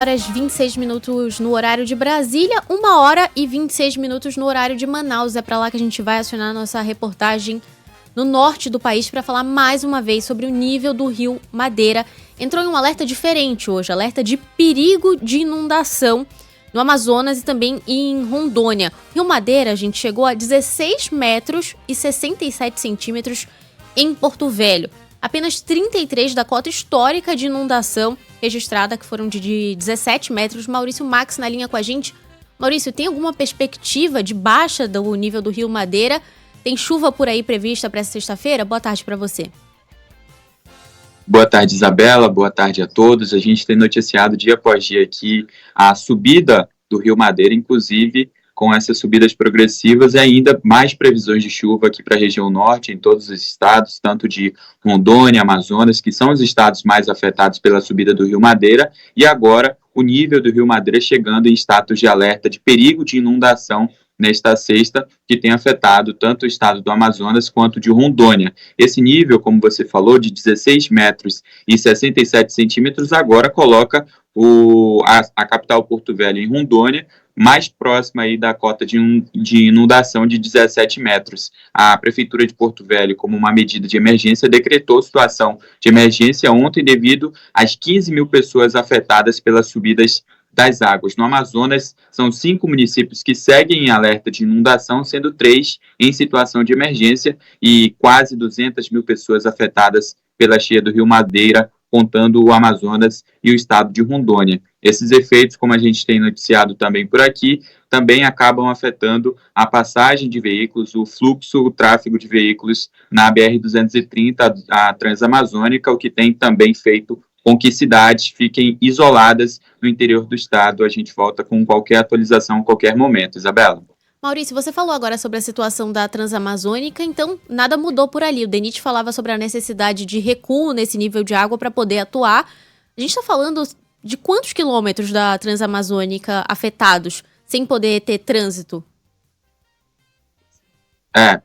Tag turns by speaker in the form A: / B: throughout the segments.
A: Horas 26 minutos no horário de Brasília, 1h26 no horário de Manaus. É para lá que a gente vai acionar a nossa reportagem no norte do país para falar mais uma vez sobre o nível do rio Madeira. Entrou em um alerta diferente hoje, alerta de perigo de inundação no Amazonas e também em Rondônia. O rio Madeira, a gente chegou a 16 metros e 67 centímetros em Porto Velho. Apenas 33 da cota histórica de inundação registrada, que foram de 17 metros. Maurício Max na linha com a gente. Maurício, tem alguma perspectiva de baixa do nível do rio Madeira? Tem chuva por aí prevista para essa sexta-feira? Boa tarde para você.
B: Boa tarde, Isabela. Boa tarde a todos. A gente tem noticiado dia após dia aqui a subida do rio Madeira, inclusive com essas subidas progressivas e ainda mais previsões de chuva aqui para a região norte, em todos os estados, tanto de Rondônia, Amazonas, que são os estados mais afetados pela subida do rio Madeira, e agora o nível do rio Madeira chegando em status de alerta de perigo de inundação nesta sexta, que tem afetado tanto o estado do Amazonas quanto de Rondônia. Esse nível, como você falou, de 16 metros e 67 centímetros, agora coloca a capital Porto Velho em Rondônia, mais próxima aí da cota de inundação de 17 metros. A Prefeitura de Porto Velho, como uma medida de emergência, decretou situação de emergência ontem devido às 15 mil pessoas afetadas pelas subidas das águas. No Amazonas, são 5 municípios que seguem em alerta de inundação, sendo 3 em situação de emergência e quase 200 mil pessoas afetadas pela cheia do rio Madeira, contando o Amazonas e o estado de Rondônia. Esses efeitos, como a gente tem noticiado também por aqui, também acabam afetando a passagem de veículos, o fluxo, o tráfego de veículos na BR-230, a Transamazônica, o que tem também feito com que cidades fiquem isoladas no interior do estado. A gente volta com qualquer atualização a qualquer momento. Isabela.
A: Maurício, você falou agora sobre a situação da Transamazônica, então nada mudou por ali. O DENIT falava sobre a necessidade de recuo nesse nível de água para poder atuar. A gente está falando de quantos quilômetros da Transamazônica afetados sem poder ter trânsito?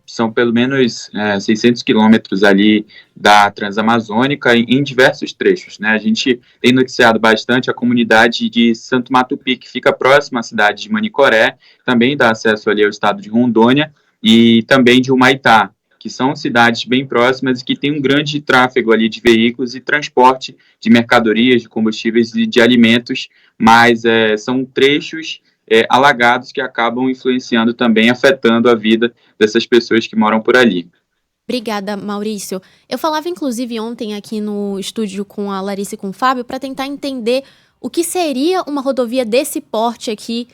B: São pelo menos 600 quilômetros ali da Transamazônica em diversos trechos, né? A gente tem noticiado bastante a comunidade de Santo Matupi, que fica próxima à cidade de Manicoré, também dá acesso ali ao estado de Rondônia, e também de Humaitá, que são cidades bem próximas e que tem um grande tráfego ali de veículos e transporte de mercadorias, de combustíveis e de alimentos, mas são trechos alagados que acabam influenciando também, afetando a vida dessas pessoas que moram por ali.
A: Obrigada, Maurício. Eu falava, inclusive, ontem aqui no estúdio com a Larissa e com o Fábio para tentar entender o que seria uma rodovia desse porte aqui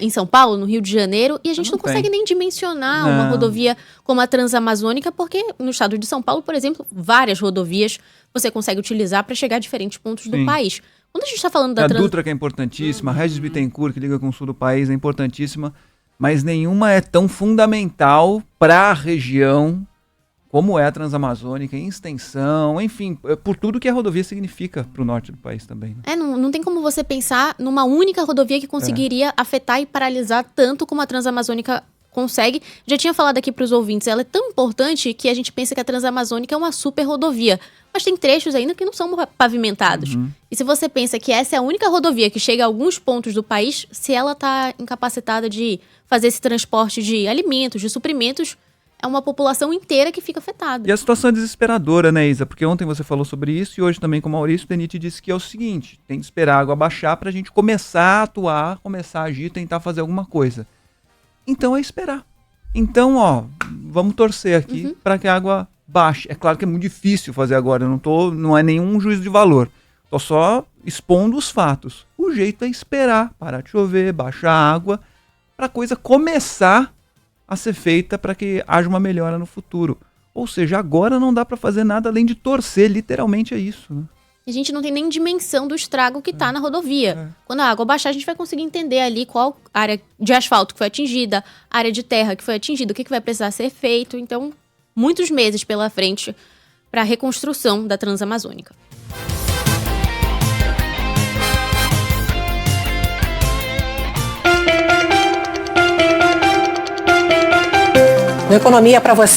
A: em São Paulo, no Rio de Janeiro, e a gente não consegue nem dimensionar uma rodovia como a Transamazônica, porque no estado de São Paulo, por exemplo, várias rodovias você consegue utilizar para chegar a diferentes pontos do país. Quando a gente está falando da
C: Dutra, que é importantíssima, a Regis Bittencourt, que liga com o sul do país, é importantíssima, mas nenhuma é tão fundamental para a região como é a Transamazônica, em extensão, enfim, por tudo que a rodovia significa para o norte do país também. Né?
A: Não tem como você pensar numa única rodovia que conseguiria afetar e paralisar tanto como a Transamazônica consegue. Já tinha falado aqui para os ouvintes, ela é tão importante que a gente pensa que a Transamazônica é uma super rodovia, mas tem trechos ainda que não são pavimentados. E se você pensa que essa é a única rodovia que chega a alguns pontos do país, se ela está incapacitada de fazer esse transporte de alimentos, de suprimentos, é uma população inteira que fica afetada.
C: E a situação é desesperadora, né, Isa? Porque ontem você falou sobre isso e hoje também com o Maurício, o DENIT disse que é o seguinte, tem que esperar a água baixar para a gente começar a atuar, começar a agir, tentar fazer alguma coisa. Então é esperar. Então, vamos torcer aqui para que a água baixe. É claro que é muito difícil fazer agora, não é nenhum juízo de valor. Estou só expondo os fatos. O jeito é esperar, parar de chover, baixar a água, para a coisa começar a ser feita para que haja uma melhora no futuro. Ou seja, agora não dá para fazer nada além de torcer, literalmente é isso, né?
A: A gente não tem nem dimensão do estrago que está na rodovia. Quando a água baixar, a gente vai conseguir entender ali qual área de asfalto que foi atingida, área de terra que foi atingida, o que vai precisar ser feito. Então, muitos meses pela frente para a reconstrução da Transamazônica.
D: Economia para você.